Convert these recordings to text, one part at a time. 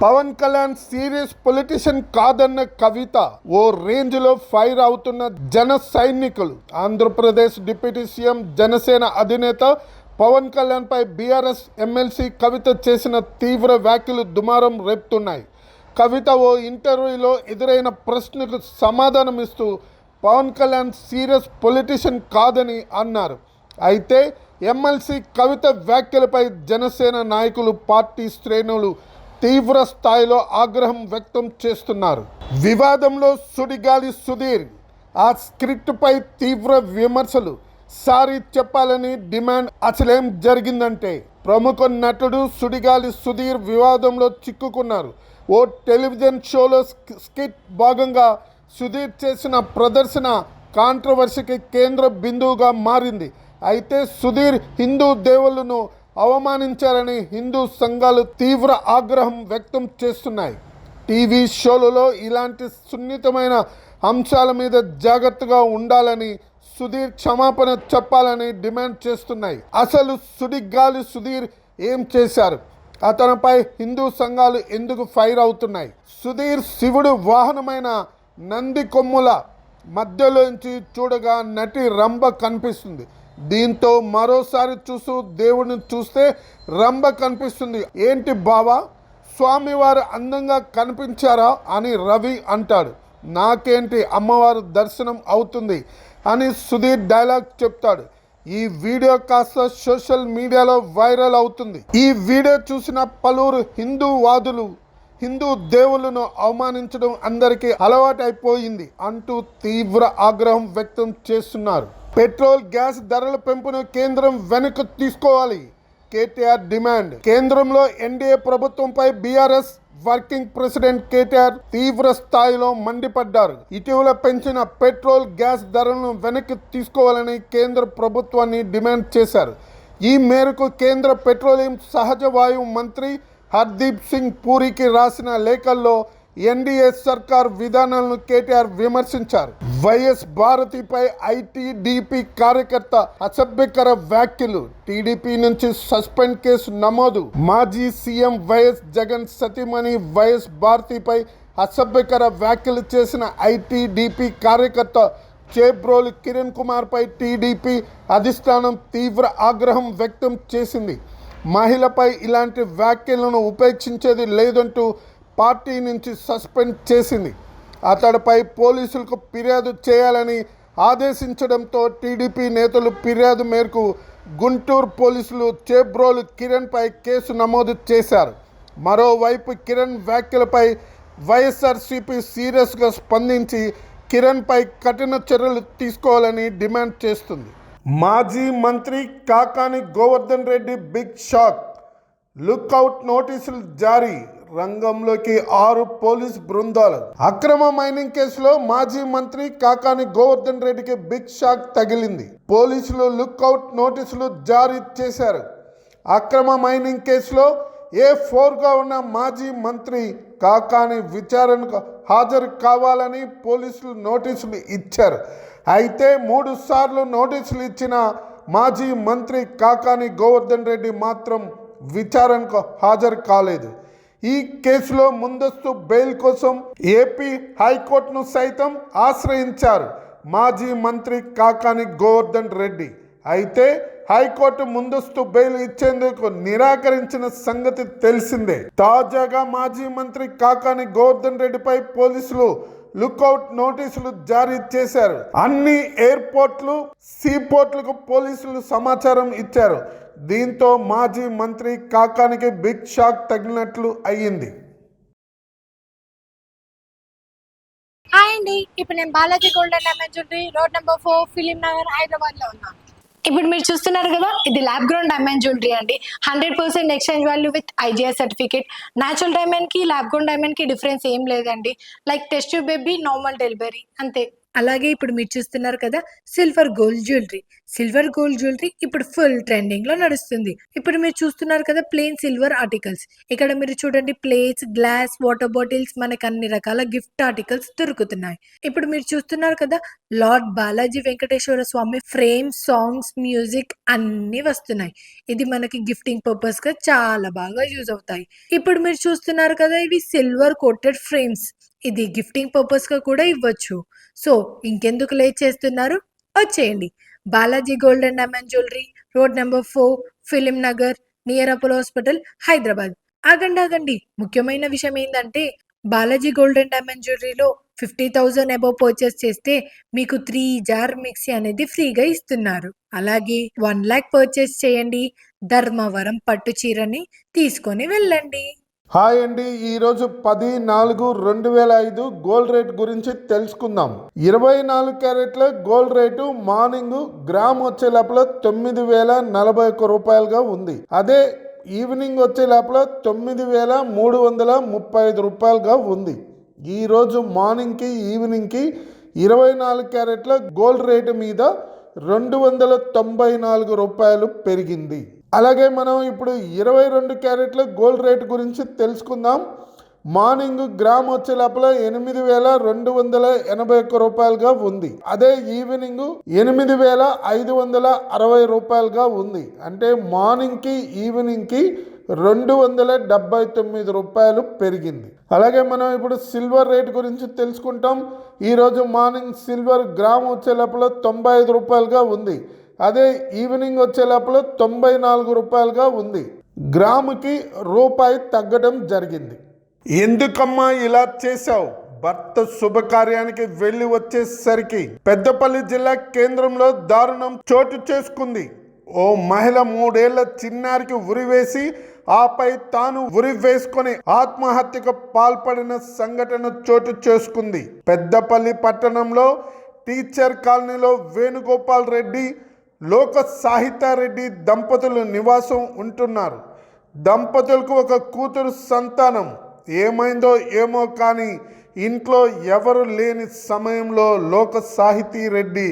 Pawan Kalyan serious politician కాదన్న కవిత ఓ range లో fire అవుతున్న జన సైనికులు. ఆంధ్రప్రదేశ్ డిప్యూటీ సీఎం జనసేన అధినేత పవన్ కళ్యాణ్ పై బీఆర్ఎస్ ఎమ్మెల్సీ కవిత చేసిన తీవ్ర వ్యాఖ్యలు దుమారం రేపుతున్నాయి. కవిత ఓ ఇంటర్వ్యూలో ఎదురైన ప్రశ్నకు సమాధానమిస్తూ పవన్ కళ్యాణ్ సీరియస్ పొలిటిషియన్ కాదని అన్నారు. అయితే ఎమ్మెల్సీ కవిత వ్యాఖ్యలపై జనసేన నాయకులు, పార్టీ శ్రేణులు తీవ్ర స్థాయిలో ఆగ్రహం వ్యక్తం చేస్తున్నారు. వివాదంలో సుడిగాలి సుధీర్ ఆ స్క్రిప్ట్పై తీవ్ర విమర్శలు. సారీ చెప్పాలని డిమాండ్. అసలేం జరిగిందంటే ప్రముఖ నటుడు సుడిగాలి సుధీర్ వివాదంలో చిక్కుకున్నారు. ఓ టెలివిజన్ షోలో స్కిట్ భాగంగా సుధీర్ చేసిన ప్రదర్శన కాంట్రవర్సీకి కేంద్ర బిందువుగా మారింది. అయితే సుధీర్ హిందూ దేవుళ్లను అవమానించారని హిందూ సంఘాలు తీవ్ర ఆగ్రహం వ్యక్తం చేస్తున్నాయి. టీవీ షోలలో ఇలాంటి సున్నితమైన అంశాల మీద జాగ్రత్తగా ఉండాలని, సుధీర్ క్షమాపణ చెప్పాలని డిమాండ్ చేస్తున్నాయి. అసలు సుడిగాలి సుధీర్ ఏం చేశారు? అతనిపై హిందూ సంఘాలు ఎందుకు ఫైర్ అవుతున్నాయి? సుధీర్ శివుడు వాహనమైన నంది కొమ్ముల మధ్యలోంచి చూడగా నటి రంభ కనిపిస్తుంది. దీంతో మరోసారి దేవుడిని చూస్తే రంభ కనిపిస్తుంది. ఏంటి బావా, స్వామివారు అందంగా కనిపించారా అని రవి అంటాడు. నాకేంటి, అమ్మవారు దర్శనం అవుతుంది అని సుధీర్ డైలాగ్ చెప్తాడు. ఈ వీడియో కాస్త సోషల్ మీడియాలో వైరల్ అవుతుంది. ఈ వీడియో చూసిన పలువురు హిందూవాదులు హిందూ దేవుళ్లను అవమానించడం అందరికీ అలవాటైపోయింది అంటూ తీవ్ర ఆగ్రహం వ్యక్తం చేస్తున్నారు. పెట్రోల్, గ్యాస్ ధరల పెంపును కేంద్రం వెనక్కి తీసుకోవాలి, కేటీఆర్ డిమాండ్. కేంద్రంలో ఎన్డీఏ ప్రభుత్వంపై బీఆర్ఎస్ వర్కింగ్ ప్రెసిడెంట్ కేటీఆర్ తీవ్ర స్థాయిలో మండిపడ్డారు. ఇటీవల పెంచిన పెట్రోల్, గ్యాస్ ధరలను వెనక్కి తీసుకోవాలని కేంద్ర ప్రభుత్వాన్ని డిమాండ్ చేశారు. ఈ మేరకు కేంద్ర పెట్రోలియం, సహజ వాయువు మంత్రి హర్దీప్ సింగ్ పూరికి రాసిన లేఖల్లో ఎన్డీఏ సర్కార్ విధానాలను కేటీఆర్ విమర్శించారు. వైఎస్ భారతిపై ఐటీడీపీ కార్యకర్త అసభ్యకర వ్యాఖ్యలు. టీడీపీ నుంచి సస్పెండ్ కేసు నమోదు. మాజీ సీఎం వైఎస్ జగన్ సతీమణి వైఎస్ భారతిపై అసభ్యకర వ్యాఖ్యలు చేసిన ఐటీడీపీ కార్యకర్త చేబ్రోలు కిరణ్ కుమార్ పై టీడీపీ అధిష్టానం తీవ్ర ఆగ్రహం వ్యక్తం చేసింది. మహిళపై ఇలాంటి వ్యాఖ్యలను ఉపేక్షించేది లేదంటూ పార్టీ నుంచి సస్పెండ్ చేసింది. అతడిపై పోలీసులకు ఫిర్యాదు చేయాలని ఆదేశించడంతో టీడీపీ నేతలు ఫిర్యాదు మేరకు గుంటూరు పోలీసులు చేబ్రోలు కిరణ్పై కేసు నమోదు చేశారు. మరోవైపు కిరణ్ వ్యాఖ్యలపై వైఎస్ఆర్సీపీ సీరియస్గా స్పందించి కిరణ్పై కఠిన చర్యలు తీసుకోవాలని డిమాండ్ చేస్తుంది. మాజీ మంత్రి Kakani Govardhan Reddy big shock. Lookout నోటీసులు జారీ. రంగంలోకి 6 పోలీస్ బృందాలు. అక్రమ మైనింగ్ కేసులో మాజీ మంత్రి కాకాని గోవర్ధన్ రెడ్డికి బిగ్ షాక్ తగిలింది. పోలీసులు లుక్అవుట్ నోటీసులు జారీ చేశారు. అక్రమ మైనింగ్ కేసులో A4గా ఉన్న మాజీ మంత్రి కాకాని విచారణకు హాజరు కావాలని పోలీసులు నోటీసులు ఇచ్చారు. అయితే 3 సార్లు నోటీసులు ఇచ్చిన మాజీ మంత్రి కాకాని గోవర్ధన్ రెడ్డి మాత్రం విచారణకు హాజరు కాలేదు. ఈ కేసులో ముందస్తు బెయిల్ కోసం ఏపీ హైకోర్టును సైతం ఆశ్రయించారు మాజీ మంత్రి కాకాని గోవర్ధన్ రెడ్డి. అయితే హైకోర్టు ముందస్తు బెయిల్ ఇచ్చేందుకు నిరాకరించిన సంగతి తెలిసిందే. తాజాగా మాజీ మంత్రి కాకాని గోవర్ధన్ రెడ్డిపై పోలీసులు లుక్అవుట్ నోటీసులు జారీ చేశారు. అన్ని ఎయిర్పోర్ట్లు, సీపోర్ట్లకు పోలీసులు సమాచారం ఇచ్చారు. దీంతో మాజీ మంత్రి కాకానికి బిగ్ షాక్ తగిలినట్లు అయ్యింది. హాయ్ అండి, ఇప్పుడు నేను Balaji golden diamond jewellery road number 4 Film Nagar Hyderabad లో ఉన్నాను. ఇప్పుడు మీరు చూస్తున్నారు కదా, ఇది ల్యాబ్ గ్రౌండ్ డైమండ్ జ్యువెలరీ అండి. 100% exchange value with IGI certificate. Natural diamond కి ల్యాబ్ గ్రౌండ్ డైమండ్ కి డిఫరెన్స్ ఏం లేదండి. Like test tube baby, normal delivery అంతే. అలాగే ఇప్పుడు మీరు చూస్తున్నారు కదా silver gold jewellery. Silver gold jewellery ఇప్పుడు ఫుల్ ట్రెండింగ్ లో నడుస్తుంది. ఇప్పుడు మీరు చూస్తున్నారు కదా ప్లెయిన్ సిల్వర్ ఆర్టికల్స్. ఇక్కడ మీరు చూడండి ప్లేట్స్, గ్లాస్, వాటర్ బాటిల్స్, మనకు అన్ని రకాల గిఫ్ట్ ఆర్టికల్స్ దొరుకుతున్నాయి. ఇప్పుడు మీరు చూస్తున్నారు కదా లార్డ్ బాలాజీ వెంకటేశ్వర స్వామి ఫ్రేమ్, సాంగ్స్, మ్యూజిక్ అన్ని వస్తున్నాయి. ఇది మనకి గిఫ్టింగ్ పర్పస్ గా చాలా బాగా యూజ్ అవుతాయి. ఇప్పుడు మీరు చూస్తున్నారు కదా ఇవి సిల్వర్ కోటెడ్ ఫ్రేమ్స్. ఇది గిఫ్టింగ్ పర్పస్ గా కూడా ఇవ్వచ్చు. సో ఇంకెందుకు లేట్ చేస్తున్నారు, వచ్చేయండి. Balaji gold and diamond jewellery, road number 4, Film Nagar, near Apollo hospital, Hyderabad. ఆగండి, ముఖ్యమైన విషయం ఏంటంటే బాలాజీ గోల్డ్ అండ్ డైమండ్ జ్యువెలరీలో 50,000 అబౌవ్ పర్చేస్ చేస్తే మీకు 3 జార్ మిక్సీ అనేది ఫ్రీగా ఇస్తున్నారు. అలాగే 1 lakh పర్చేస్ చేయండి, ధర్మవరం పట్టు చీరని తీసుకొని వెళ్ళండి. హాయ్ అండి, ఈరోజు 10/4/2005 గోల్డ్ రేట్ గురించి తెలుసుకుందాం. 24 క్యారెట్ల గోల్డ్ రేటు మార్నింగ్ గ్రామ్ వచ్చే లోపల 9,041 రూపాయలుగా ఉంది. అదే ఈవినింగ్ వచ్చే లోపల 9,335 రూపాయలుగా ఉంది. ఈరోజు మార్నింగ్కి ఈవినింగ్కి 24 క్యారెట్ల గోల్డ్ రేటు మీద 294 రూపాయలు పెరిగింది. అలాగే మనం ఇప్పుడు 22 క్యారెట్ల గోల్డ్ రేట్ గురించి తెలుసుకుందాం. మార్నింగ్ గ్రామ్ వచ్చే లోపల 8,281 రూపాయలుగా ఉంది. అదే ఈవినింగ్ 8,560 రూపాయలుగా ఉంది. అంటే మార్నింగ్కి ఈవినింగ్కి 279 రూపాయలు పెరిగింది. అలాగే మనం ఇప్పుడు సిల్వర్ రేట్ గురించి తెలుసుకుంటాం. ఈరోజు మార్నింగ్ సిల్వర్ గ్రామ్ వచ్చే లోపల 95 రూపాయలుగా ఉంది. అదే ఈవినింగ్ వచ్చే లోపల 94 రూపాయలుగా ఉంది. గ్రాముకి రూపాయి తగ్గడం జరిగింది. ఎందుకమ్మా ఇలా చేశావు? భర్త శుభకార్యానికి వెళ్ళి వచ్చేసరికి పెద్దపల్లి జిల్లా కేంద్రంలో దారుణం చోటు చేసుకుంది. ఓ మహిళ 3 ఏళ్ల చిన్నారికి ఉరివేసి ఆపై తాను ఉరి వేసుకొని ఆత్మహత్యకు పాల్పడిన సంఘటన చోటు చేసుకుంది. పెద్దపల్లి పట్టణంలో టీచర్ కాలనీలో వేణుగోపాల్ రెడ్డి, లోక సాహిత్యారెడ్డి దంపతులు నివాసం ఉంటున్నారు. దంపతులకు ఒక కూతురు సంతానం. ఏమైందో ఏమో కానీ ఇంట్లో ఎవరు లేని సమయంలో లోక సాహితీ రెడ్డి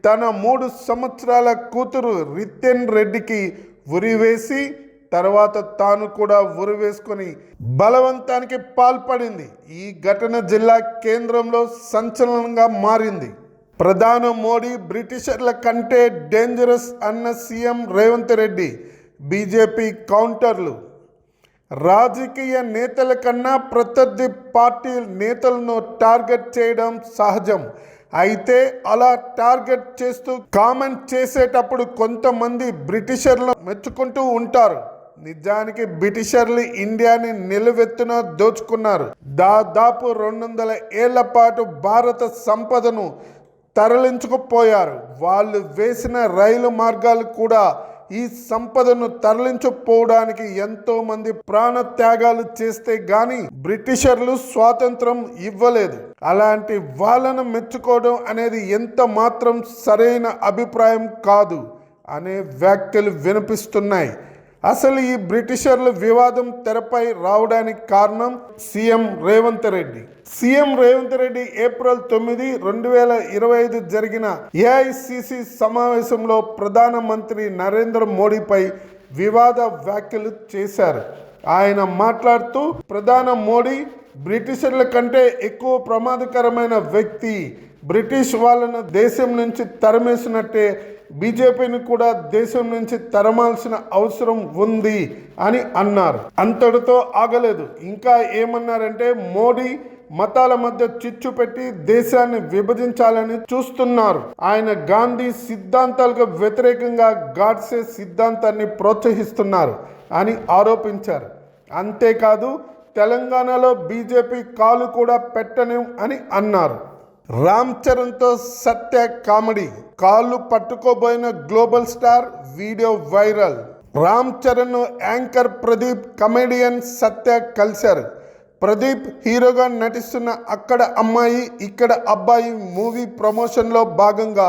తన 3 సంవత్సరాల కూతురు రితెన్ రెడ్డికి ఉరివేసి తర్వాత తాను కూడా ఉరివేసుకొని బలవంతానికి పాల్పడింది. ఈ ఘటన జిల్లా కేంద్రంలో సంచలనంగా మారింది. ప్రధాని మోడీ బ్రిటిషర్ల కంటే డేంజరస్ అన్న సీఎం రేవంత్ రెడ్డి. బీజేపీ కౌంటర్లు. రాజకీయ నేతల కన్నా ప్రత్యర్థి పార్టీ నేతలను టార్గెట్ చేయడం సహజం. అయితే అలా టార్గెట్ చేస్తూ కామెంట్ చేసేటప్పుడు కొంతమంది బ్రిటిషర్లు మెచ్చుకుంటూ ఉంటారు. నిజానికి బ్రిటిషర్లు ఇండియాని నిలువెత్తున దోచుకున్నారు. దాదాపు 200 ఏళ్ల పాటు భారత సంపదను తరలించుకుపోయారు. వాళ్ళు వేసిన రైలు మార్గాలు కూడా ఈ సంపదను తరలించుకుపోవడానికి ఎంతో మంది ప్రాణ త్యాగాలు చేస్తే గాని బ్రిటిషర్లు స్వాతంత్రం ఇవ్వలేదు. అలాంటి వాళ్ళను మెచ్చుకోవడం అనేది ఎంత మాత్రం సరైన అభిప్రాయం కాదు అనే వ్యాఖ్యలు వినిపిస్తున్నాయి. అసలు ఈ బ్రిటిషర్ల వివాదం తెరపై రావడానికి కారణం CM Revanth Reddy. CM Revanth Reddy April 9, 2025 జరిగిన ఏఐసిసి సమావేశంలో ప్రధానమంత్రి నరేంద్ర మోడీపై వివాద వ్యాఖ్యలు చేశారు. ఆయన మాట్లాడుతూ ప్రధాని మోడీ బ్రిటిషర్ల కంటే ఎక్కువ ప్రమాదకరమైన వ్యక్తి. బ్రిటిష్ వాళ్ళను దేశం నుంచి తరిమేసినట్టే బీజేపీని కూడా దేశం నుంచి తరమాల్సిన అవసరం ఉంది అని అన్నారు. అంతటితో ఆగలేదు. ఇంకా ఏమన్నారంటే మోడీ మతాల మధ్య చిచ్చు పెట్టి దేశాన్ని విభజించాలని చూస్తున్నారు. ఆయన గాంధీ సిద్ధాంతాలకు వ్యతిరేకంగా గాడ్సే సిద్ధాంతాన్ని ప్రోత్సహిస్తున్నారు అని ఆరోపించారు. అంతేకాదు తెలంగాణలో బీజేపీ కాలు కూడా పెట్టలేం అని అన్నారు. రామ్ చరణ్తో సత్య కామెడీ. కాళ్ళు పట్టుకోబోయిన global star video viral. Ram Charan anchor Pradeep, comedian Satya కలిశారు. ప్రదీప్ హీరోగా నటిస్తున్న అక్కడ అమ్మాయి ఇక్కడ అబ్బాయి మూవీ ప్రమోషన్లో భాగంగా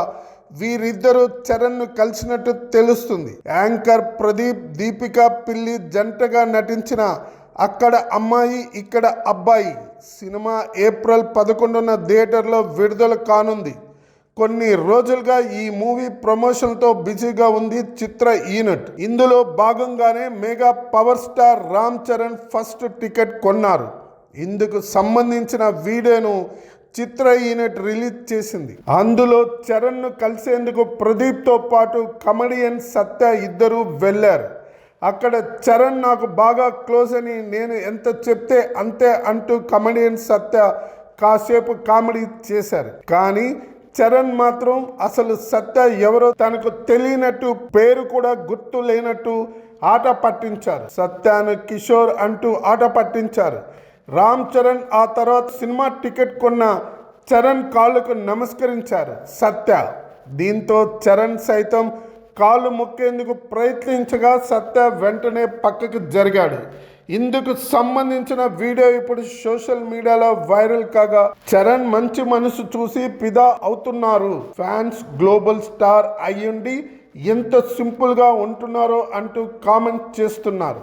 వీరిద్దరూ చరణ్ను కలిసినట్టు తెలుస్తుంది. యాంకర్ ప్రదీప్, దీపికా పిల్లి జంటగా నటించిన అక్కడ అమ్మాయి ఇక్కడ అబ్బాయి సినిమా ఏప్రిల్ 11న థియేటర్లో విడుదల కానుంది. కొన్ని రోజులుగా ఈ మూవీ ప్రమోషన్తో బిజీగా ఉంది చిత్ర యూనిట్. ఇందులో భాగంగానే mega power star Ram Charan first ticket కొన్నారు. ఇందుకు సంబంధించిన వీడియోను చిత్ర యూనిట్ రిలీజ్ చేసింది. అందులో చరణ్ను కలిసేందుకు ప్రదీప్తో పాటు కమెడియన్ సత్య ఇద్దరు వెళ్ళారు. అక్కడ చరణ్ నాకు బాగా క్లోజ్ అని నేను ఎంత చెప్తే అంతే అంటూ కమెడియన్ సత్య కాసేపు కామెడీ చేశారు. కానీ చరణ్ మాత్రం అసలు సత్య ఎవరో తనకు తెలియనట్టు, పేరు కూడా గుర్తు లేనట్టు ఆట పట్టించారు. సత్యాను కిషోర్ అంటూ ఆట పట్టించారు. రామ్ చరణ్ ఆ తర్వాత సినిమా టికెట్ కొన్న చరణ్ కాళ్ళకు నమస్కరించారు సత్య. దీంతో చరణ్ సైతం కాళ్ళు మొక్కేందుకు ప్రయత్నించగా సత్య వెంటనే పక్కకు జరిగాడు. ఇందుకు సంబంధించిన వీడియో ఇప్పుడు సోషల్ మీడియాలో వైరల్ కాగా చరణ్ మంచి మనసు చూసి ఫిదా అవుతున్నారు. ఫ్యాన్స్ గ్లోబల్ స్టార్ అయ్యుండి ఎంత సింపుల్గా ఉంటున్నారో అంటూ కామెంట్ చేస్తున్నారు.